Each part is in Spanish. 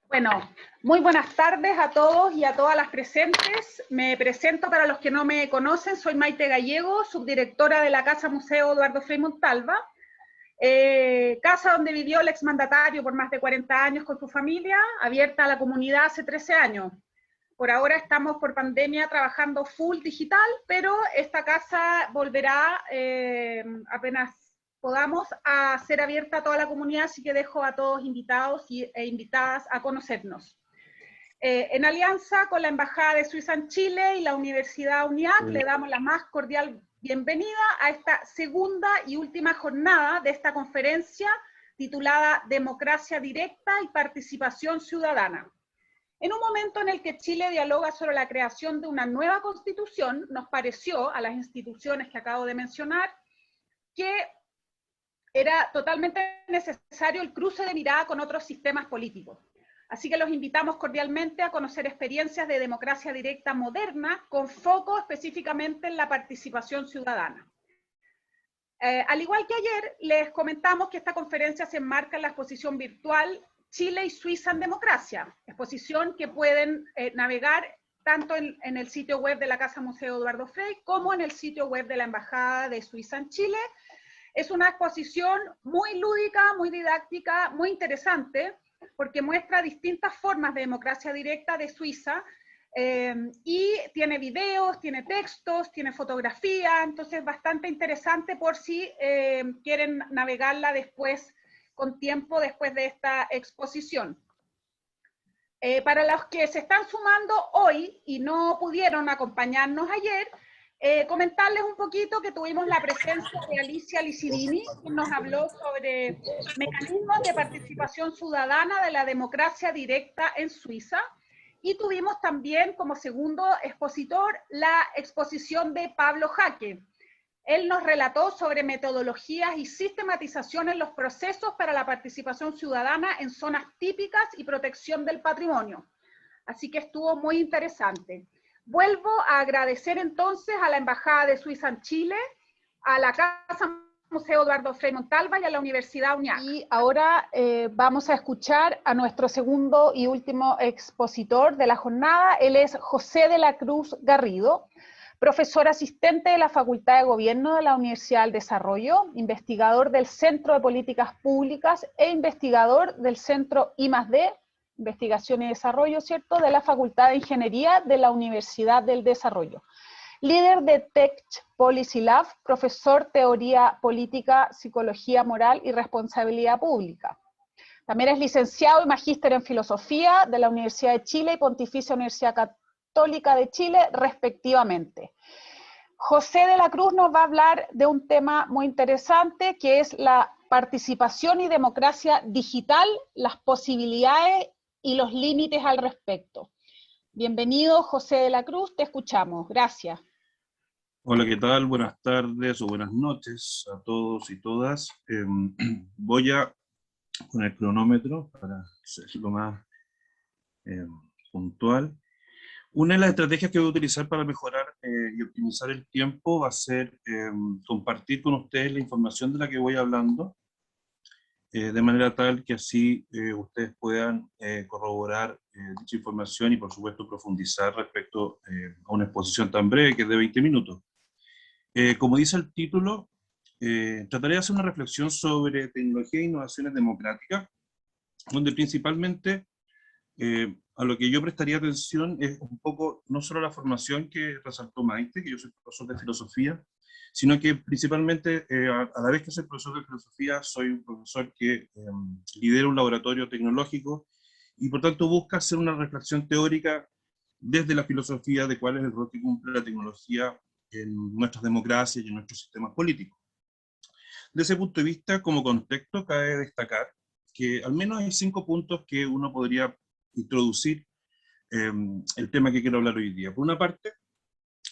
Bueno, muy buenas tardes a todos y a todas las presentes. Me presento para los que no me conocen, soy Maite Gallego, subdirectora de la Casa Museo Eduardo Frei Montalva, casa donde vivió el exmandatario por más de 40 años con su familia, abierta a la comunidad hace 13 años. Por ahora estamos por pandemia trabajando full digital, pero esta casa volverá apenas podamos a ser abierta a toda la comunidad, así que dejo a todos invitados e invitadas a conocernos. En alianza con la Embajada de Suiza en Chile y la Universidad UNIAC, le damos la más cordial bienvenida a esta segunda y última jornada de esta conferencia titulada Democracia Directa y Participación Ciudadana. En un momento en el que Chile dialoga sobre la creación de una nueva constitución, nos pareció a las instituciones que acabo de mencionar que era totalmente necesario el cruce de mirada con otros sistemas políticos. Así que los invitamos cordialmente a conocer experiencias de democracia directa moderna con foco específicamente en la participación ciudadana. Al igual que ayer, les comentamos que esta conferencia se enmarca en la exposición virtual Chile y Suiza en Democracia, exposición que pueden navegar tanto en el sitio web de la Casa Museo Eduardo Frei como en el sitio web de la Embajada de Suiza en Chile. Es una exposición muy lúdica, muy didáctica, muy interesante, porque muestra distintas formas de democracia directa de Suiza, y tiene videos, tiene textos, tiene fotografía, entonces bastante interesante por si quieren navegarla después, con tiempo, después de esta exposición. Para los que se están sumando hoy y no pudieron acompañarnos ayer, comentarles un poquito que tuvimos la presencia de Alicia Licidini, que nos habló sobre mecanismos de participación ciudadana de la democracia directa en Suiza, y tuvimos también como segundo expositor la exposición de Pablo Jaque. Él nos relató sobre metodologías y sistematización en los procesos para la participación ciudadana en zonas típicas y protección del patrimonio. Así que estuvo muy interesante. Vuelvo a agradecer entonces a la Embajada de Suiza en Chile, a la Casa Museo Eduardo Frei Montalva y a la Universidad UNIAC. Y ahora vamos a escuchar a nuestro segundo y último expositor de la jornada. Él es José de la Cruz Garrido, profesor asistente de la Facultad de Gobierno de la Universidad del Desarrollo, investigador del Centro de Políticas Públicas e investigador del Centro I+D, Investigación y Desarrollo, ¿cierto?, de la Facultad de Ingeniería de la Universidad del Desarrollo. Líder de Tech Policy Lab, profesor Teoría Política, Psicología Moral y Responsabilidad Pública. También es licenciado y magíster en Filosofía de la Universidad de Chile y Pontificia Universidad Católica de Chile, respectivamente. José de la Cruz nos va a hablar de un tema muy interesante, que es la participación y democracia digital, las posibilidades y los límites al respecto. Bienvenido, José de la Cruz, te escuchamos. Gracias. Hola, ¿qué tal? Buenas tardes o buenas noches a todos y todas. Voy a poner el cronómetro para ser lo más puntual. Una de las estrategias que voy a utilizar para mejorar y optimizar el tiempo va a ser compartir con ustedes la información de la que voy hablando, de manera tal que así ustedes puedan corroborar dicha información y por supuesto profundizar respecto a una exposición tan breve que es de 20 minutos. Como dice el título, trataré de hacer una reflexión sobre tecnología e innovaciones democráticas, donde principalmente a lo que yo prestaría atención es un poco, no solo la formación que resaltó Maite, que yo soy profesor de filosofía, sino que principalmente, a la vez que soy profesor de filosofía, soy un profesor que lidera un laboratorio tecnológico y por tanto busca hacer una reflexión teórica desde la filosofía de cuál es el rol que cumple la tecnología en nuestras democracias y en nuestros sistemas políticos. Desde ese punto de vista, como contexto, cabe destacar que al menos hay 5 puntos que uno podría introducir el tema que quiero hablar hoy día. Por una parte,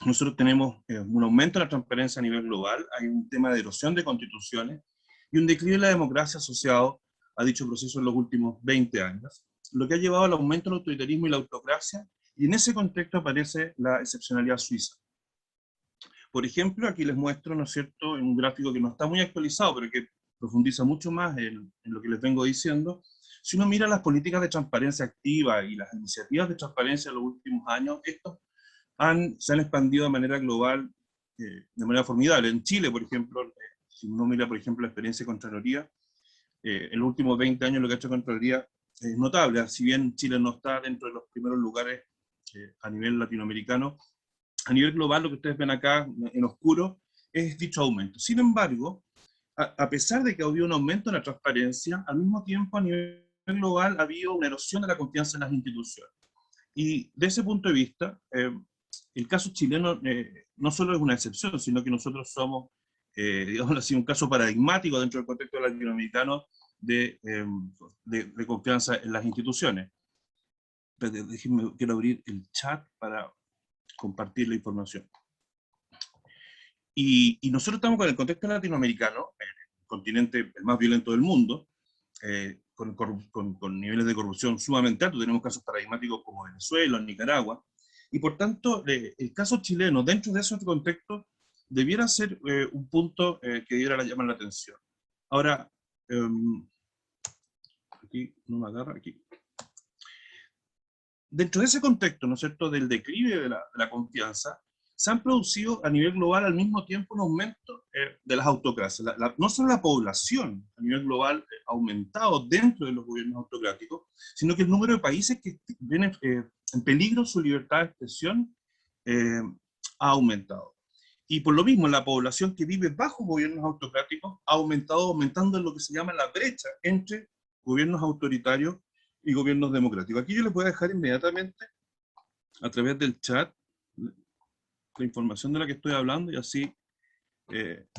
nosotros tenemos un aumento de la transparencia a nivel global, hay un tema de erosión de constituciones y un declive de la democracia asociado a dicho proceso en los últimos 20 años, lo que ha llevado al aumento del autoritarismo y la autocracia, y en ese contexto aparece la excepcionalidad suiza. Por ejemplo, aquí les muestro, ¿no es cierto?, en un gráfico que no está muy actualizado, pero que profundiza mucho más en lo que les vengo diciendo, Si uno mira las políticas de transparencia activa y las iniciativas de transparencia en los últimos años, estos se han expandido de manera global, de manera formidable. En Chile, por ejemplo, si uno mira, por ejemplo, la experiencia de Contraloría, en los últimos 20 años lo que ha hecho Contraloría es notable. Si bien Chile no está dentro de los primeros lugares a nivel latinoamericano, a nivel global lo que ustedes ven acá en oscuro es dicho aumento. Sin embargo, a pesar de que ha habido un aumento en la transparencia, al mismo tiempo a nivel global ha habido una erosión de la confianza en las instituciones. Y de ese punto de vista, el caso chileno no solo es una excepción, sino que nosotros somos, digamos así, un caso paradigmático dentro del contexto latinoamericano de confianza en las instituciones. Pero déjenme, quiero abrir el chat para compartir la información. Y nosotros estamos con el contexto latinoamericano, el continente el más violento del mundo, con niveles de corrupción sumamente altos. Tenemos casos paradigmáticos como Venezuela, Nicaragua, y por tanto el caso chileno dentro de ese contexto debiera ser un punto que debiera llamar la atención. Ahora, aquí no me agarra, aquí. Dentro de ese contexto, ¿no es cierto?, del declive de la confianza, se han producido a nivel global al mismo tiempo un aumento de las autocracias. No solo la población a nivel global ha aumentado dentro de los gobiernos autocráticos, sino que el número de países que tienen en peligro su libertad de expresión ha aumentado. Y por lo mismo, la población que vive bajo gobiernos autocráticos ha aumentando en lo que se llama la brecha entre gobiernos autoritarios y gobiernos democráticos. Aquí yo les voy a dejar inmediatamente, a través del chat, la información de la que estoy hablando, y así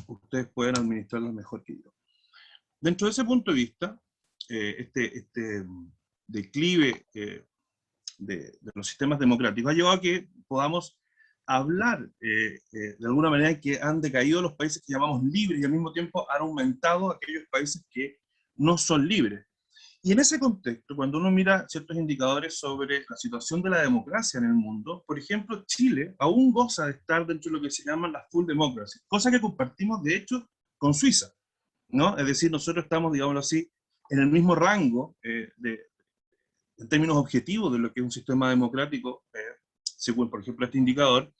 ustedes pueden administrarla mejor que yo. Dentro de ese punto de vista, este declive de los sistemas democráticos ha llevado a que podamos hablar de alguna manera que han decaído los países que llamamos libres y al mismo tiempo han aumentado aquellos países que no son libres. Y en ese contexto, cuando uno mira ciertos indicadores sobre la situación de la democracia en el mundo, por ejemplo, Chile aún goza de estar dentro de lo que se llaman las full democracy, cosa que compartimos de hecho con Suiza, ¿no? Es decir, nosotros estamos, digámoslo así, en el mismo rango en términos objetivos de lo que es un sistema democrático, según, por ejemplo, este indicador.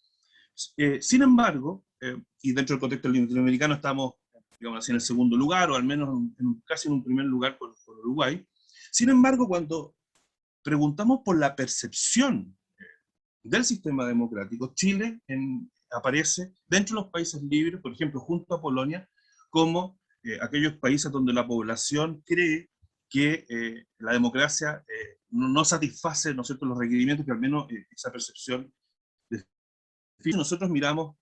Sin embargo, y dentro del contexto latinoamericano estamos, digamos así, en el segundo lugar, o al menos casi en un primer lugar por Uruguay. Sin embargo, cuando preguntamos por la percepción del sistema democrático, Chile aparece dentro de los países libres, por ejemplo, junto a Polonia, como aquellos países donde la población cree que la democracia no satisface, ¿no es cierto?, los requerimientos, que al menos esa percepción. Nosotros miramos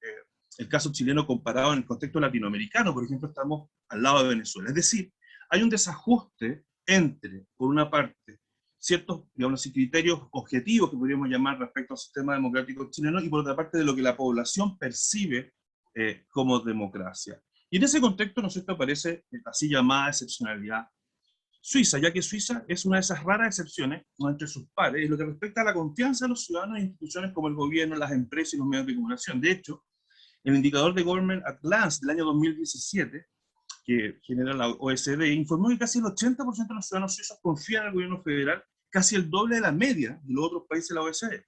el caso chileno comparado en el contexto latinoamericano, por ejemplo, estamos al lado de Venezuela. Es decir, hay un desajuste entre, por una parte, ciertos, digamos así, criterios objetivos que podríamos llamar respecto al sistema democrático chileno, y por otra parte de lo que la población percibe como democracia. Y en ese contexto, ¿no es cierto?, aparece la así llamada excepcionalidad suiza, ya que Suiza es una de esas raras excepciones, ¿no?, entre sus pares, en lo que respecta a la confianza de los ciudadanos en instituciones como el gobierno, las empresas y los medios de comunicación. De hecho, el indicador de Government at Glance del año 2017, que genera la OECD, informó que casi el 80% de los ciudadanos suizos confían en el gobierno federal, casi el doble de la media de los otros países de la OECD.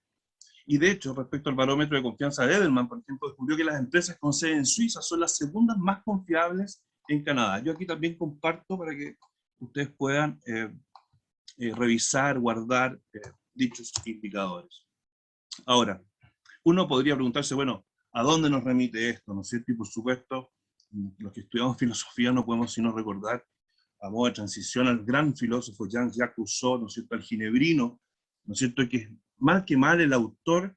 Y de hecho, respecto al barómetro de confianza de Edelman, por ejemplo, descubrió que las empresas con sede en Suiza son las segundas más confiables en Canadá. Yo aquí también comparto para que ustedes puedan revisar, guardar dichos indicadores. Ahora, uno podría preguntarse, bueno, ¿a dónde nos remite esto?, ¿no es cierto? Y por supuesto, los que estudiamos filosofía no podemos sino recordar, a modo de transición, al gran filósofo Jean-Jacques Rousseau, ¿no es cierto?, al ginebrino, ¿no es cierto?, que es mal que mal el autor,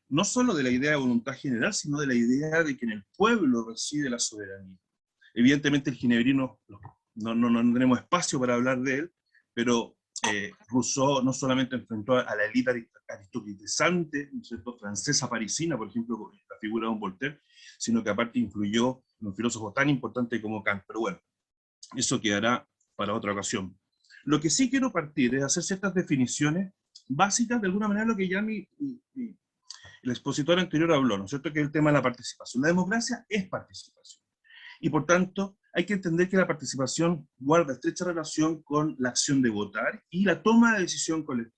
no solo de la idea de voluntad general, sino de la idea de que en el pueblo reside la soberanía. Evidentemente el ginebrino, no tenemos espacio para hablar de él, pero Rousseau no solamente enfrentó a la élite aristocratizante, ¿no es cierto?, francesa parisina, por ejemplo, con la figura de un Voltaire, sino que aparte influyó en un filósofo tan importante como Kant. Pero bueno, eso quedará para otra ocasión. Lo que sí quiero partir es hacer ciertas definiciones básicas, de alguna manera, lo que ya el expositor anterior habló, ¿no es cierto?, que es el tema de la participación. La democracia es participación. Y por tanto, hay que entender que la participación guarda estrecha relación con la acción de votar y la toma de decisión colectiva.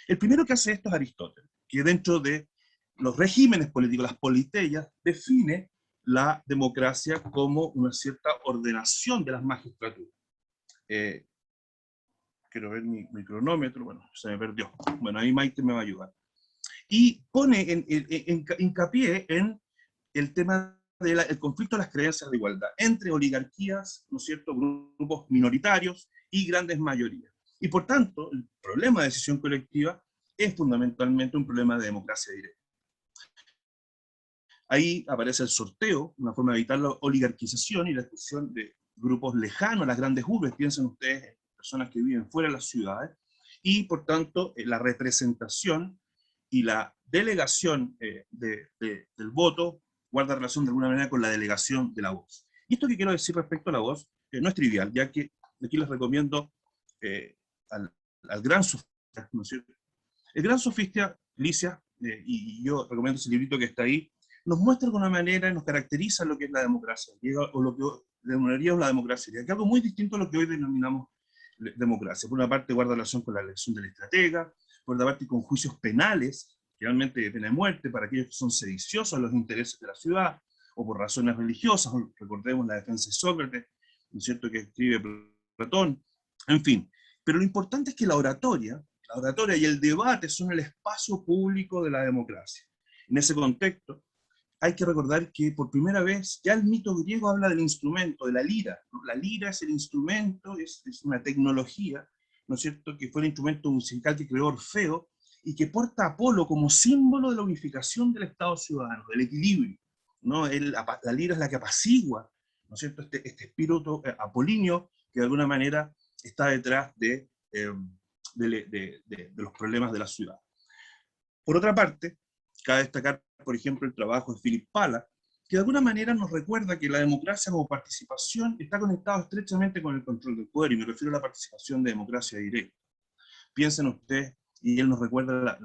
El primero que hace esto es Aristóteles, que dentro de los regímenes políticos, las politeias, define la democracia como una cierta ordenación de las magistraturas. Quiero ver mi cronómetro, bueno, se me perdió. Bueno, ahí Maite me va a ayudar. Y pone hincapié en el tema del conflicto de las creencias de igualdad entre oligarquías, ¿no es cierto?, grupos minoritarios y grandes mayorías. Y por tanto, el problema de decisión colectiva es fundamentalmente un problema de democracia directa. Ahí aparece el sorteo, una forma de evitar la oligarquización y la exclusión de grupos lejanos a las grandes urbes, piensen ustedes en personas que viven fuera de las ciudades, y por tanto la representación y la delegación del voto guarda relación de alguna manera con la delegación de la voz. Y esto que quiero decir respecto a la voz no es trivial, ya que aquí les recomiendo al gran sofista, ¿no es cierto? El gran sofista, Lisias, y yo recomiendo ese librito que está ahí, nos muestra de alguna manera, nos caracteriza lo que es la democracia, o lo que denominaríamos la democracia, que es algo muy distinto a lo que hoy denominamos democracia. Por una parte guarda relación con la elección del estratega, por otra parte con juicios penales, generalmente de pena de muerte para aquellos que son sediciosos a los intereses de la ciudad, o por razones religiosas, recordemos la defensa de Sócrates, ¿no es cierto?, que escribe Platón, en fin. Pero lo importante es que la oratoria y el debate son el espacio público de la democracia. En ese contexto, hay que recordar que por primera vez ya el mito griego habla del instrumento, de la lira, ¿no? La lira es el instrumento, es una tecnología, ¿no es cierto?, que fue el instrumento musical que creó Orfeo y que porta a Apolo como símbolo de la unificación del Estado ciudadano, del equilibrio, ¿no? La lira es la que apacigua, ¿no es cierto?, este espíritu apolíneo que de alguna manera está detrás de los problemas de la ciudad. Por otra parte, cabe destacar, por ejemplo, el trabajo de Philip Pala, que de alguna manera nos recuerda que la democracia como participación está conectada estrechamente con el control del poder, y me refiero a la participación de democracia directa. Piensen ustedes, y él nos recuerda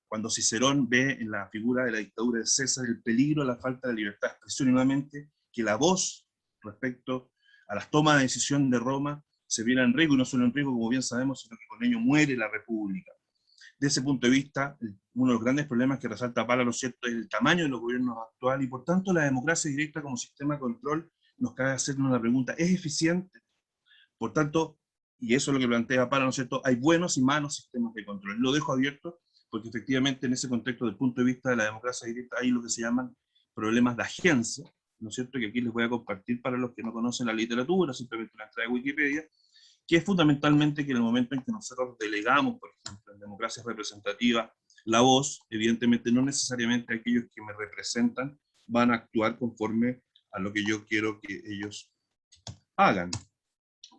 cuando Cicerón ve en la figura de la dictadura de César el peligro de la falta de libertad de expresión, y nuevamente que la voz respecto a las tomas de decisión de Roma se viera en riesgo, y no solo en riesgo, como bien sabemos, sino que con ello muere la república. De ese punto de vista, uno de los grandes problemas que resalta Pala, ¿no es cierto?, es el tamaño de los gobiernos actuales, y por tanto la democracia directa como sistema de control nos cabe hacernos la pregunta, ¿es eficiente? Por tanto, y eso es lo que plantea Pala, ¿no es cierto?, hay buenos y malos sistemas de control. Lo dejo abierto porque efectivamente en ese contexto, desde el punto de vista de la democracia directa, hay lo que se llaman problemas de agencia, ¿no es cierto?, que aquí les voy a compartir para los que no conocen la literatura, simplemente una entrada de Wikipedia, que es fundamentalmente que en el momento en que nosotros delegamos, por ejemplo, en democracias representativas, la voz, evidentemente no necesariamente aquellos que me representan van a actuar conforme a lo que yo quiero que ellos hagan.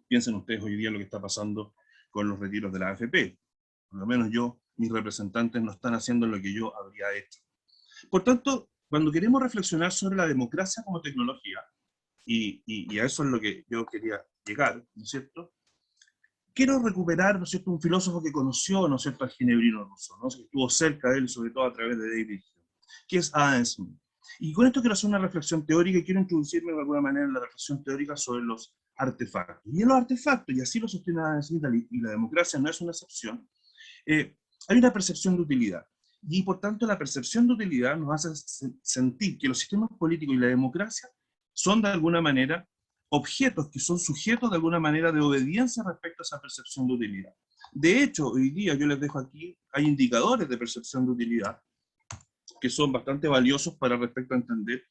Piensen ustedes hoy día lo que está pasando con los retiros de la AFP. Por lo menos mis representantes no están haciendo lo que yo habría hecho. Por tanto, cuando queremos reflexionar sobre la democracia como tecnología, y a eso es lo que yo quería llegar, ¿no es cierto?, quiero recuperar, ¿no es cierto?, un filósofo que conoció, ¿no es cierto?, al ginebrino ruso, ¿no?, que estuvo cerca de él, sobre todo a través de David Hume, que es Adam Smith. Y con esto quiero hacer una reflexión teórica y quiero introducirme de alguna manera en la reflexión teórica sobre los artefactos. Y en los artefactos, y así lo sostiene Adam Smith, y la democracia no es una excepción, hay una percepción de utilidad. Y por tanto la percepción de utilidad nos hace sentir que los sistemas políticos y la democracia son de alguna manera objetos que son sujetos de alguna manera de obediencia respecto a esa percepción de utilidad. De hecho, hoy día yo les dejo aquí, hay indicadores de percepción de utilidad que son bastante valiosos para respecto a entender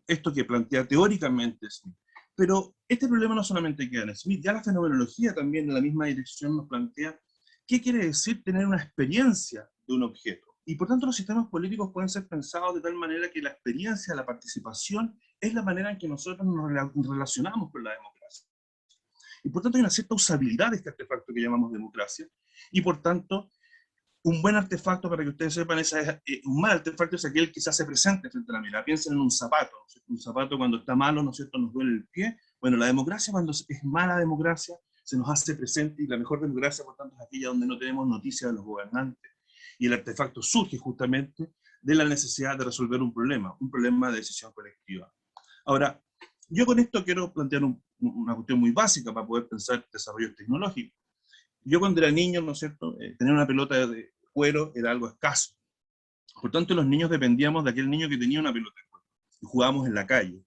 esto que plantea teóricamente Smith. Pero este problema no solamente queda en Smith, ya la fenomenología también en la misma dirección nos plantea qué quiere decir tener una experiencia de un objeto. Y por tanto los sistemas políticos pueden ser pensados de tal manera que la experiencia, la participación, es la manera en que nosotros nos relacionamos con la democracia. Y por tanto hay una cierta usabilidad de este artefacto que llamamos democracia, y por tanto un buen artefacto, para que ustedes sepan, un mal artefacto es aquel que se hace presente frente a la mirada. Piensen en un zapato, ¿no es cierto? Un zapato cuando está malo, ¿no es cierto?, nos duele el pie. Bueno, la democracia cuando es mala democracia se nos hace presente, y la mejor democracia, por tanto, es aquella donde no tenemos noticia de los gobernantes. Y el artefacto surge justamente de la necesidad de resolver un problema de decisión colectiva. Ahora, Yo con esto quiero plantear una cuestión muy básica para poder pensar desarrollos tecnológicos. Yo cuando era niño, ¿no es cierto?, tener una pelota de cuero era algo escaso. Por tanto, los niños dependíamos de aquel niño que tenía una pelota de cuero, y jugábamos en la calle.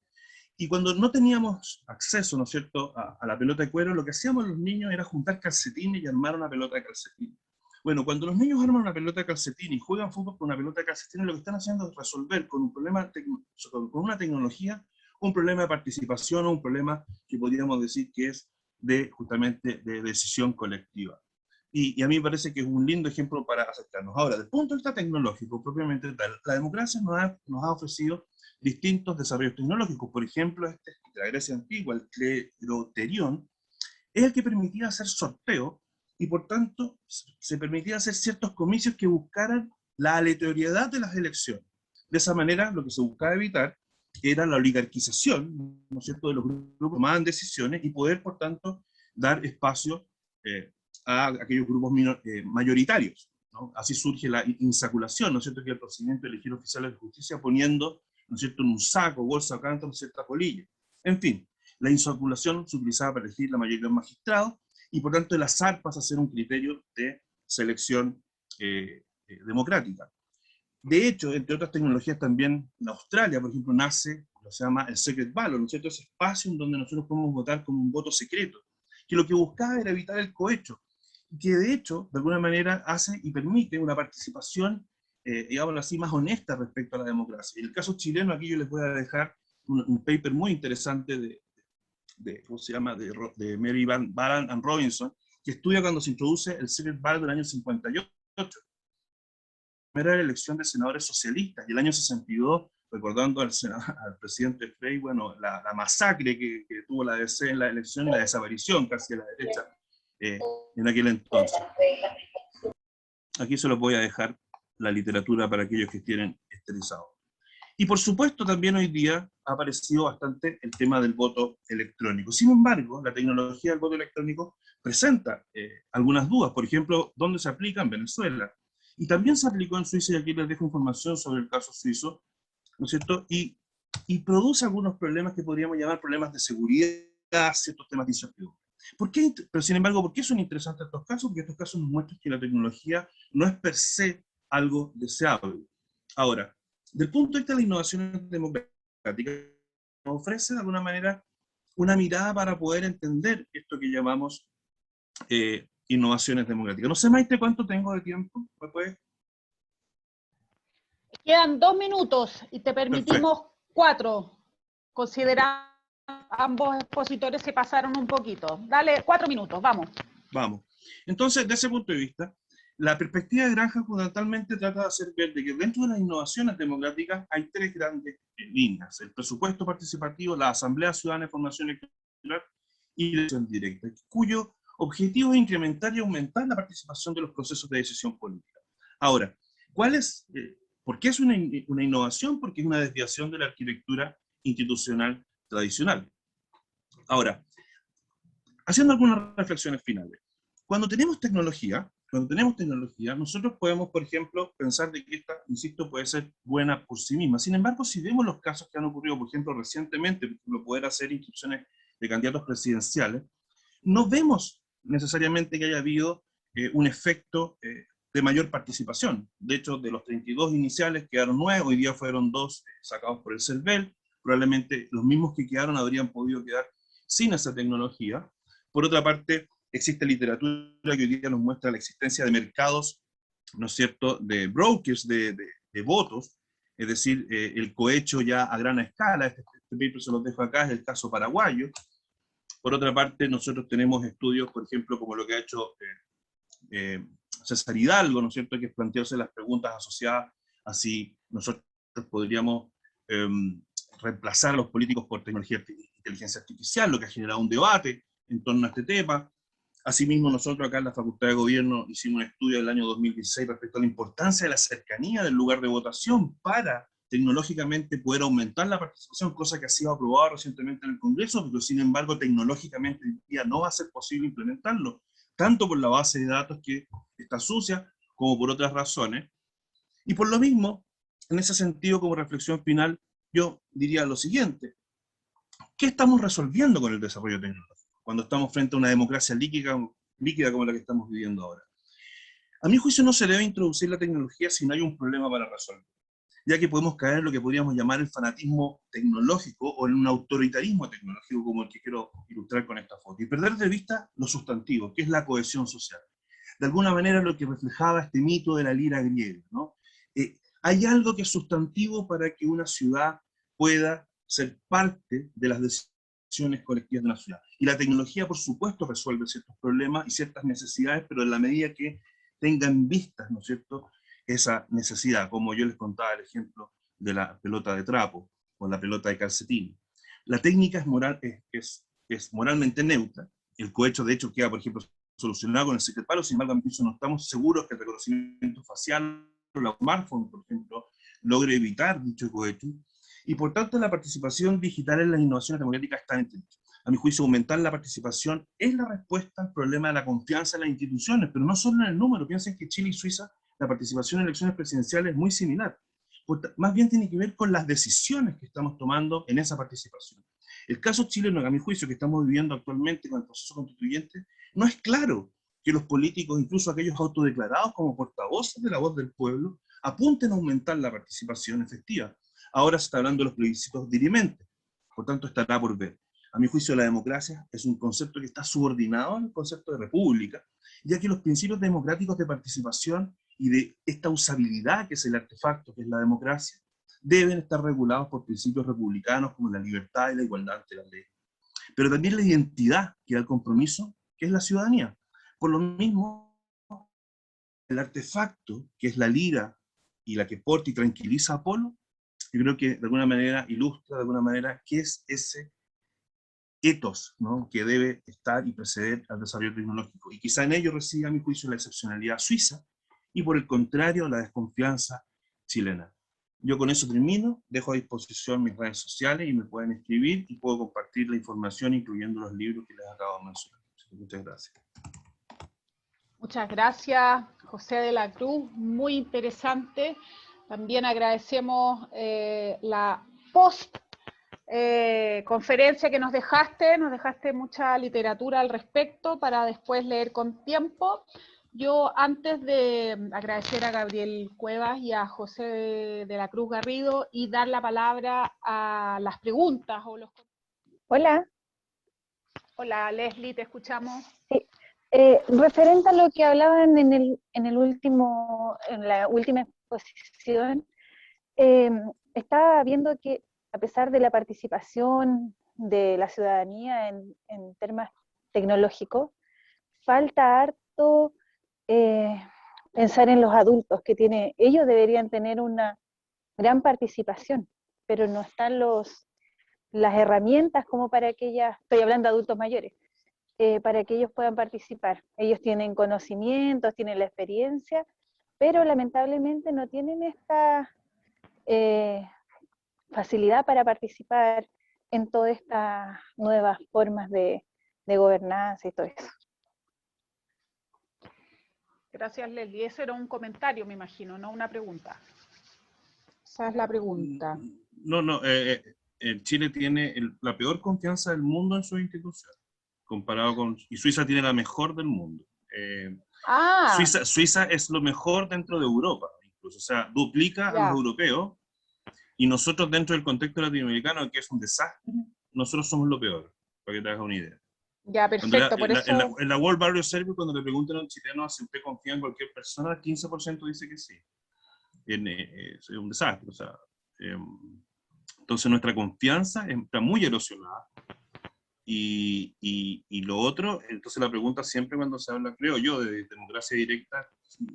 Y cuando no teníamos acceso, ¿no es cierto?, a la pelota de cuero, lo que hacíamos los niños era juntar calcetines y armar una pelota de calcetines. Bueno, cuando los niños arman una pelota de calcetines y juegan fútbol con una pelota de calcetines, lo que están haciendo es resolver con con una tecnología un problema de participación o un problema que podríamos decir que es justamente de decisión colectiva. Y a mí me parece que es un lindo ejemplo para acercarnos. Ahora, desde el punto de vista tecnológico, propiamente tal, la democracia nos ha ofrecido distintos desarrollos tecnológicos. Por ejemplo, de la Grecia antigua, el cleroterión, es el que permitía hacer sorteo y por tanto se permitía hacer ciertos comicios que buscaran la aleatoriedad de las elecciones. De esa manera, lo que se buscaba evitar era la oligarquización, ¿no es cierto?, de los grupos que tomaban decisiones y poder, por tanto, dar espacio a aquellos grupos mayoritarios, ¿no? Así surge la insaculación, ¿no es cierto?, que el procedimiento de elegir oficiales de justicia poniendo, ¿no es cierto?, en un saco, bolsa o canto, cierta polilla. En fin, la insaculación se utilizaba para elegir la mayoría de los magistrados y por tanto el azar pasa a ser un criterio de selección democrática. De hecho, entre otras tecnologías también en Australia, por ejemplo, nace lo que se llama el secret ballot, ¿no es cierto?, ese espacio en donde nosotros podemos votar como un voto secreto, que lo que buscaba era evitar el cohecho, que de hecho, de alguna manera, hace y permite una participación, digámoslo así, más honesta respecto a la democracia. En el caso chileno, aquí yo les voy a dejar un paper muy interesante ¿cómo se llama?, de Mary Baran and Robinson, que estudia cuando se introduce el secret ballot del año 58, primera elección de senadores socialistas, y el año 62, recordando al presidente Frey, bueno, la masacre que tuvo la DC en la elección y la desaparición casi de la derecha en aquel entonces. Aquí se los voy a dejar la literatura para aquellos que estén interesados. Y por supuesto también hoy día ha aparecido bastante el tema del voto electrónico. Sin embargo, la tecnología del voto electrónico presenta algunas dudas. Por ejemplo, ¿dónde se aplica? En Venezuela. Y también se aplicó en Suiza, y aquí les dejo información sobre el caso suizo, ¿no es cierto? Y produce algunos problemas que podríamos llamar problemas de seguridad, ciertos temas de incertidumbre. Pero sin embargo, ¿por qué son interesantes estos casos? Porque estos casos nos muestran que la tecnología no es per se algo deseable. Ahora, del punto de vista de la innovación democrática, nos ofrece de alguna manera una mirada para poder entender esto que llamamos innovaciones democráticas. No sé, Maite, ¿cuánto tengo de tiempo? ¿Me puedes? Quedan 2 minutos y te permitimos Perfecto. 4, considerando ambos expositores se pasaron un poquito. Dale, 4 minutos, vamos. Vamos. Entonces, desde ese punto de vista, la perspectiva de Granja fundamentalmente trata de hacer ver de que dentro de las innovaciones democráticas hay 3 grandes líneas: el presupuesto participativo, la asamblea ciudadana de formación electoral y la elección directa, cuyo objetivo es incrementar y aumentar la participación de los procesos de decisión política. Ahora, ¿por qué es una innovación? Porque es una desviación de la arquitectura institucional tradicional. Ahora, haciendo algunas reflexiones finales. Cuando tenemos tecnología, nosotros podemos, por ejemplo, pensar de que esta, insisto, puede ser buena por sí misma. Sin embargo, si vemos los casos que han ocurrido, por ejemplo, recientemente, por ejemplo, poder hacer inscripciones de candidatos presidenciales, no vemos necesariamente que haya habido un efecto de mayor participación. De hecho, de los 32 iniciales quedaron 9, hoy día fueron 2 sacados por el CERVEL, probablemente los mismos que quedaron habrían podido quedar sin esa tecnología. Por otra parte, existe literatura que hoy día nos muestra la existencia de mercados, ¿no es cierto?, de brokers de votos, es decir, el cohecho ya a gran escala. Este paper se los dejo acá, es el caso paraguayo. Por otra parte, nosotros tenemos estudios, por ejemplo, como lo que ha hecho César Hidalgo, ¿no es cierto?, que es plantearse las preguntas asociadas a si nosotros podríamos reemplazar a los políticos por tecnología de inteligencia artificial, lo que ha generado un debate en torno a este tema. Asimismo, nosotros acá en la Facultad de Gobierno hicimos un estudio del año 2016 respecto a la importancia de la cercanía del lugar de votación para tecnológicamente poder aumentar la participación, cosa que ha sido aprobada recientemente en el Congreso, pero sin embargo tecnológicamente hoy día no va a ser posible implementarlo, tanto por la base de datos que está sucia, como por otras razones. Y por lo mismo, en ese sentido, como reflexión final, yo diría lo siguiente: ¿qué estamos resolviendo con el desarrollo tecnológico cuando estamos frente a una democracia líquida como la que estamos viviendo ahora? A mi juicio no se debe introducir la tecnología si no hay un problema para resolver, ya que podemos caer en lo que podríamos llamar el fanatismo tecnológico o en un autoritarismo tecnológico como el que quiero ilustrar con esta foto, y perder de vista lo sustantivo, que es la cohesión social. De alguna manera lo que reflejaba este mito de la lira griega, ¿no? Hay algo que es sustantivo para que una ciudad pueda ser parte de las decisiones colectivas de una ciudad. Y la tecnología, por supuesto, resuelve ciertos problemas y ciertas necesidades, pero en la medida que tenga en vistas, ¿no es cierto?, esa necesidad, como yo les contaba el ejemplo de la pelota de trapo o la pelota de calcetín. La técnica es moralmente neutra, el cohecho de hecho queda, por ejemplo, solucionado con el secret paro, sin embargo, a mi juicio no estamos seguros que el reconocimiento facial o la smartphone, por ejemplo, logre evitar dicho cohecho, y por tanto la participación digital en las innovaciones democráticas está en entredicho. A mi juicio, aumentar la participación es la respuesta al problema de la confianza en las instituciones, pero no solo en el número. Piensen que Chile y Suiza, la participación en elecciones presidenciales es muy similar. Más bien tiene que ver con las decisiones que estamos tomando en esa participación. El caso chileno, a mi juicio, que estamos viviendo actualmente con el proceso constituyente, no es claro que los políticos, incluso aquellos autodeclarados como portavoces de la voz del pueblo, apunten a aumentar la participación efectiva. Ahora se está hablando de los plebiscitos dirimentes, por tanto estará por ver. A mi juicio, la democracia es un concepto que está subordinado al concepto de república, ya que los principios democráticos de participación y de esta usabilidad que es el artefacto que es la democracia, deben estar regulados por principios republicanos como la libertad y la igualdad ante la ley. Pero también la identidad que da el compromiso, que es la ciudadanía. Por lo mismo, el artefacto, que es la lira y la que porta y tranquiliza a Apolo, yo creo que de alguna manera ilustra de alguna manera qué es ese etos, ¿no?, que debe estar y preceder al desarrollo tecnológico. Y quizá en ello reside, a mi juicio, la excepcionalidad suiza y por el contrario la desconfianza chilena. Yo con eso termino, dejo a disposición mis redes sociales y me pueden escribir y puedo compartir la información incluyendo los libros que les acabo de mencionar. Muchas gracias. Muchas gracias, José de la Cruz, muy interesante. También agradecemos la conferencia que nos dejaste mucha literatura al respecto para después leer con tiempo. Yo, antes de agradecer a Gabriel Cuevas y a José de la Cruz Garrido y dar la palabra a las preguntas o los... Hola. Hola, Leslie, te escuchamos. Sí. Referente a lo que hablaban en la última exposición, estaba viendo que a pesar de la participación de la ciudadanía en temas tecnológicos, falta harto pensar en los adultos, ellos deberían tener una gran participación, pero no están las herramientas como para que estoy hablando de adultos mayores, para que ellos puedan participar. Ellos tienen conocimientos, tienen la experiencia, pero lamentablemente no tienen esta facilidad para participar en todas estas nuevas formas de gobernanza y todo eso. Gracias, Leslie. Eso era un comentario, me imagino, no una pregunta. Esa es la pregunta. No, Chile tiene la peor confianza del mundo en sus instituciones, comparado con... Y Suiza tiene la mejor del mundo. Suiza es lo mejor dentro de Europa, incluso. O sea, duplica a los europeos, y nosotros dentro del contexto latinoamericano, que es un desastre, nosotros somos lo peor, para que te hagas una idea. Ya, perfecto, por eso... En la World Barrier Survey, cuando le preguntan a un chileno si usted confía en cualquier persona, el 15% dice que sí. Es un desastre, o sea... entonces nuestra confianza está muy erosionada. Y lo otro, entonces la pregunta siempre cuando se habla, creo yo, de democracia directa,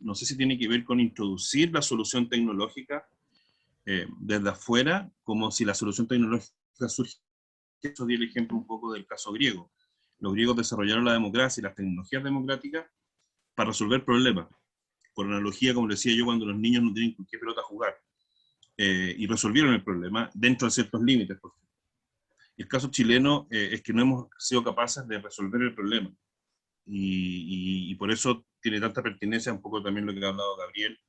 no sé si tiene que ver con introducir la solución tecnológica desde afuera, como si la solución tecnológica surge. Eso di el ejemplo un poco del caso griego. Los griegos desarrollaron la democracia y las tecnologías democráticas para resolver problemas. Por analogía, como decía yo, cuando los niños no tienen con qué pelota jugar. Y resolvieron el problema dentro de ciertos límites, por ejemplo. El caso chileno es que no hemos sido capaces de resolver el problema. Y por eso tiene tanta pertinencia un poco también lo que ha hablado Gabriel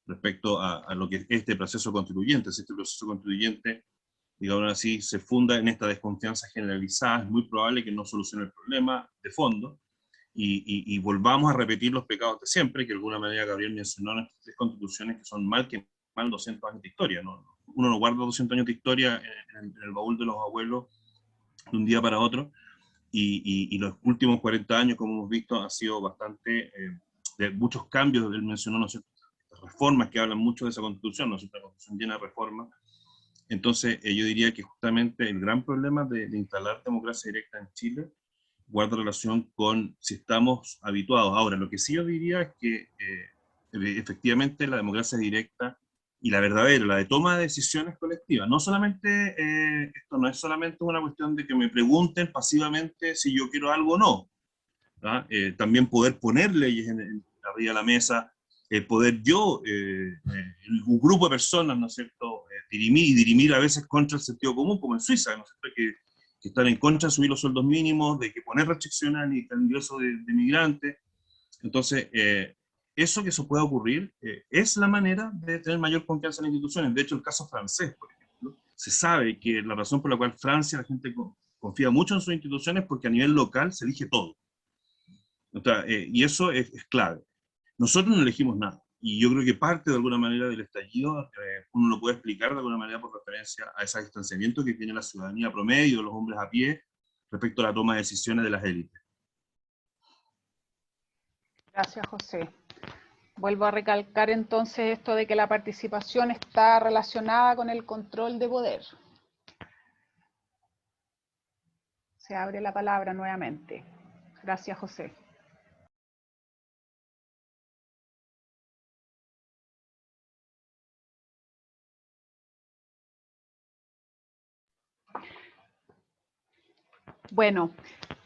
respecto a lo que es este proceso constituyente. Este proceso constituyente digamos así, se funda en esta desconfianza generalizada, es muy probable que no solucione el problema de fondo, y volvamos a repetir los pecados de siempre, que de alguna manera Gabriel mencionó en estas 3 constituciones que son mal 200 años de historia, ¿no? Uno no guarda 200 años de historia en el baúl de los abuelos de un día para otro, y los últimos 40 años, como hemos visto, han sido bastante, de muchos cambios. Él mencionó, ¿no es cierto?, reformas que hablan mucho de esa constitución, ¿no es cierto?, la constitución llena de reformas. Entonces, yo diría que justamente el gran problema de instalar democracia directa en Chile guarda relación con si estamos habituados. Ahora, lo que sí yo diría es que efectivamente la democracia directa y la verdadera, la de toma de decisiones colectivas, no solamente, esto no es solamente una cuestión de que me pregunten pasivamente si yo quiero algo o no, también poder poner leyes arriba de la mesa, poder yo, un grupo de personas, ¿no es cierto?, dirimir a veces contra el sentido común, como en Suiza, ¿no es cierto?, que están en contra de subir los sueldos mínimos, de que poner restricciones al ingreso de migrantes. Entonces, eso pueda ocurrir, es la manera de tener mayor confianza en las instituciones. De hecho, el caso francés, por ejemplo, se sabe que la razón por la cual Francia, la gente confía mucho en sus instituciones, porque a nivel local se elige todo. O sea, y eso es clave. Nosotros no elegimos nada, y yo creo que parte de alguna manera del estallido, uno lo puede explicar de alguna manera por referencia a ese distanciamiento que tiene la ciudadanía promedio, los hombres a pie, respecto a la toma de decisiones de las élites. Gracias, José. Vuelvo a recalcar entonces esto de que la participación está relacionada con el control de poder. Se abre la palabra nuevamente. Gracias, José. Bueno,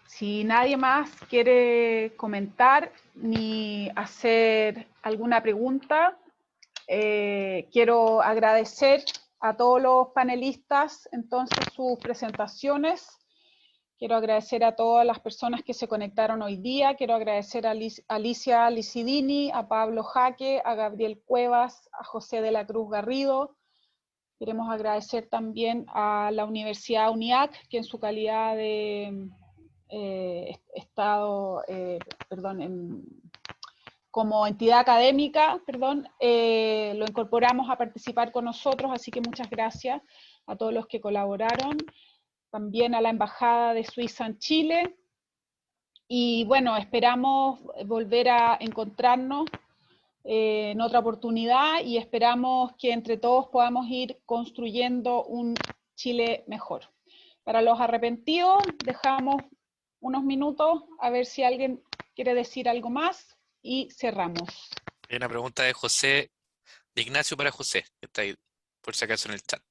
si nadie más quiere comentar ni hacer alguna pregunta, quiero agradecer a todos los panelistas entonces sus presentaciones. Quiero agradecer a todas las personas que se conectaron hoy día. Quiero agradecer a Alicia Licidini, a Pablo Jaque, a Gabriel Cuevas, a José de la Cruz Garrido. Queremos agradecer también a la Universidad UNIAC, que en su calidad de como entidad académica, lo incorporamos a participar con nosotros, así que muchas gracias a todos los que colaboraron, también a la Embajada de Suiza en Chile, y bueno, esperamos volver a encontrarnos en otra oportunidad, y esperamos que entre todos podamos ir construyendo un Chile mejor. Para los arrepentidos, dejamos unos minutos a ver si alguien quiere decir algo más y cerramos. Hay una pregunta de José, de Ignacio para José, que está ahí por si acaso en el chat.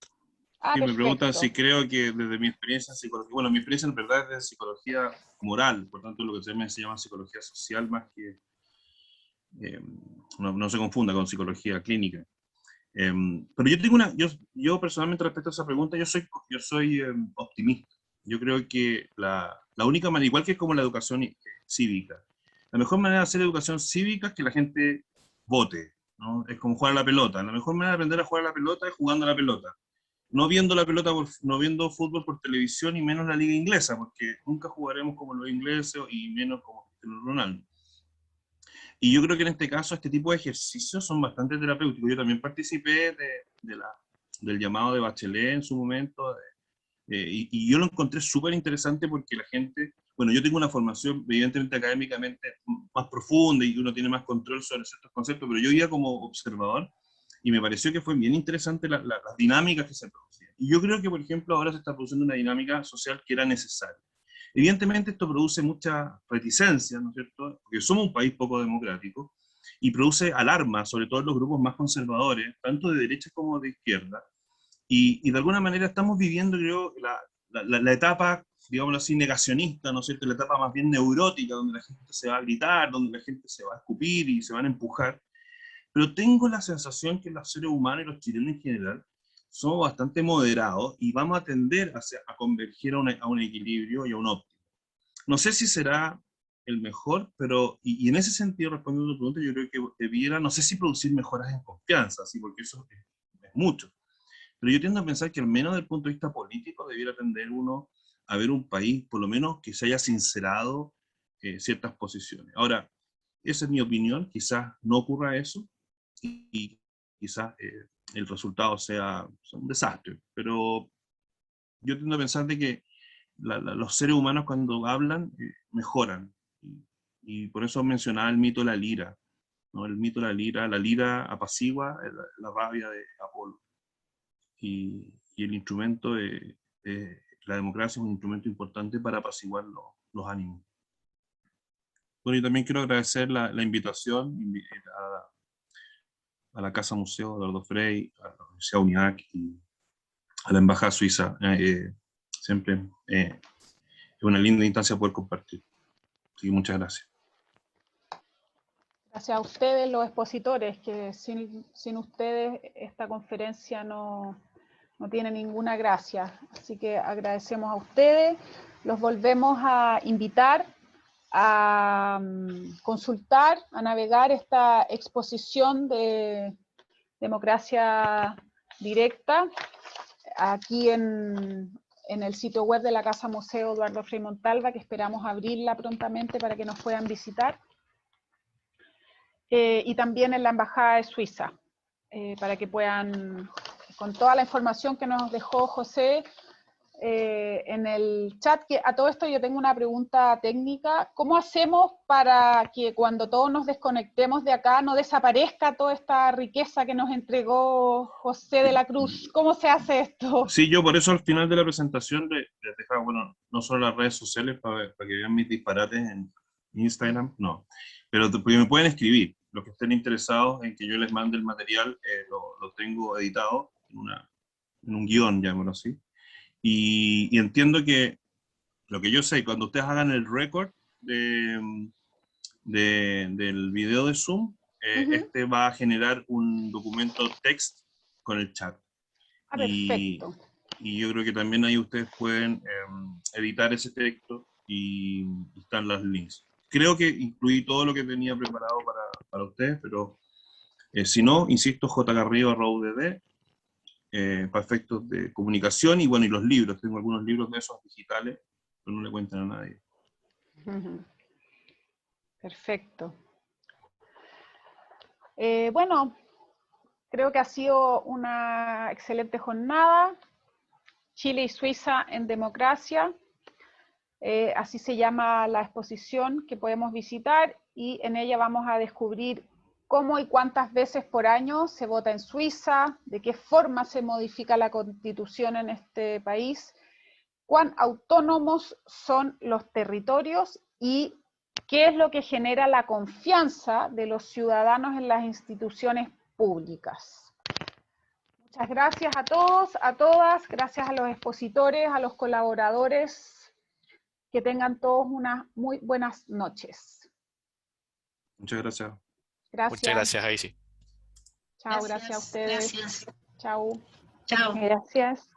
Sí, me preguntan si creo que desde mi experiencia en psicología, bueno, mi experiencia en verdad es de psicología moral, por tanto lo que se llama psicología social más que, no se confunda con psicología clínica. Pero yo tengo yo personalmente respecto a esa pregunta, yo soy optimista. Yo creo que la única manera, igual que como la educación cívica, la mejor manera de hacer educación cívica es que la gente vote, ¿no? Es como jugar a la pelota. La mejor manera de aprender a jugar a la pelota es jugando a la pelota. No viendo la pelota, no viendo fútbol por televisión, y menos la liga inglesa, porque nunca jugaremos como los ingleses y menos como Cristiano Ronaldo. Y yo creo que en este caso este tipo de ejercicios son bastante terapéuticos. Yo también participé del llamado de Bachelet en su momento, y yo lo encontré súper interesante porque la gente, bueno, yo tengo una formación evidentemente académicamente más profunda y uno tiene más control sobre ciertos conceptos, pero yo iba como observador y me pareció que fue bien interesante las dinámicas que se producían. Y yo creo que, por ejemplo, ahora se está produciendo una dinámica social que era necesaria. Evidentemente esto produce mucha reticencia, ¿no es cierto?, porque somos un país poco democrático, y produce alarma, sobre todo en los grupos más conservadores, tanto de derecha como de izquierda, y de alguna manera estamos viviendo, creo, la etapa, digámoslo así, negacionista, ¿no es cierto?, la etapa más bien neurótica, donde la gente se va a gritar, donde la gente se va a escupir y se van a empujar, pero tengo la sensación que los seres humanos y los chilenos en general somos bastante moderados y vamos a tender a converger a un equilibrio y a un óptimo. No sé si será el mejor, pero, y en ese sentido, respondiendo a tu pregunta, yo creo que debiera, no sé si producir mejoras en confianza, ¿sí?, porque eso es mucho, Pero yo tiendo a pensar que al menos desde el punto de vista político debiera tender uno a ver un país, por lo menos, que se haya sincerado ciertas posiciones. Ahora, esa es mi opinión, quizás no ocurra eso, y quizás el resultado sea un desastre, pero yo tiendo a pensar de que los seres humanos cuando hablan mejoran, y por eso mencionaba el mito de la lira, ¿no? El mito de la lira apacigua la rabia de Apolo, y el instrumento la democracia es un instrumento importante para apaciguar los ánimos. Bueno, y también quiero agradecer la invitación a la Casa Museo Eduardo Frei, a la Universidad UNIAC y a la Embajada Suiza. Siempre es una linda instancia poder compartir. Así que muchas gracias. Gracias a ustedes, los expositores, que sin ustedes esta conferencia no tiene ninguna gracia. Así que agradecemos a ustedes, los volvemos a invitar a consultar, a navegar esta exposición de democracia directa aquí en el sitio web de la Casa Museo Eduardo Frei Montalva, que esperamos abrirla prontamente para que nos puedan visitar. Y también en la Embajada de Suiza, para que puedan, con toda la información que nos dejó José en el chat, que a todo esto yo tengo una pregunta técnica. ¿Cómo hacemos para que cuando todos nos desconectemos de acá no desaparezca toda esta riqueza que nos entregó José de la Cruz? ¿Cómo se hace esto? Sí, yo por eso al final de la presentación les dejaba, bueno, no solo las redes sociales para que vean mis disparates en Instagram, no, pero porque me pueden escribir. Los que estén interesados en que yo les mande el material, lo tengo editado en un guión, llamémoslo así. Y entiendo que lo que yo sé, cuando ustedes hagan el récord del video de Zoom, este va a generar un documento text con el chat. Ah, perfecto. Y yo creo que también ahí ustedes pueden editar ese texto y están los links. Creo que incluí todo lo que tenía preparado para ustedes, pero si no, insisto, jgarrido@udd, para efectos de comunicación, y bueno, y los libros. Tengo algunos libros de esos digitales, pero no le cuentan a nadie. Perfecto. Bueno, creo que ha sido una excelente jornada. Chile y Suiza en democracia. Así se llama la exposición que podemos visitar, y en ella vamos a descubrir cómo y cuántas veces por año se vota en Suiza, de qué forma se modifica la constitución en este país, cuán autónomos son los territorios y qué es lo que genera la confianza de los ciudadanos en las instituciones públicas. Muchas gracias a todos, a todas, gracias a los expositores, a los colaboradores. Que tengan todos unas muy buenas noches. Muchas gracias. Gracias. Muchas gracias, Aisy. Chao, gracias a ustedes. Gracias. Chao. Chao. Gracias.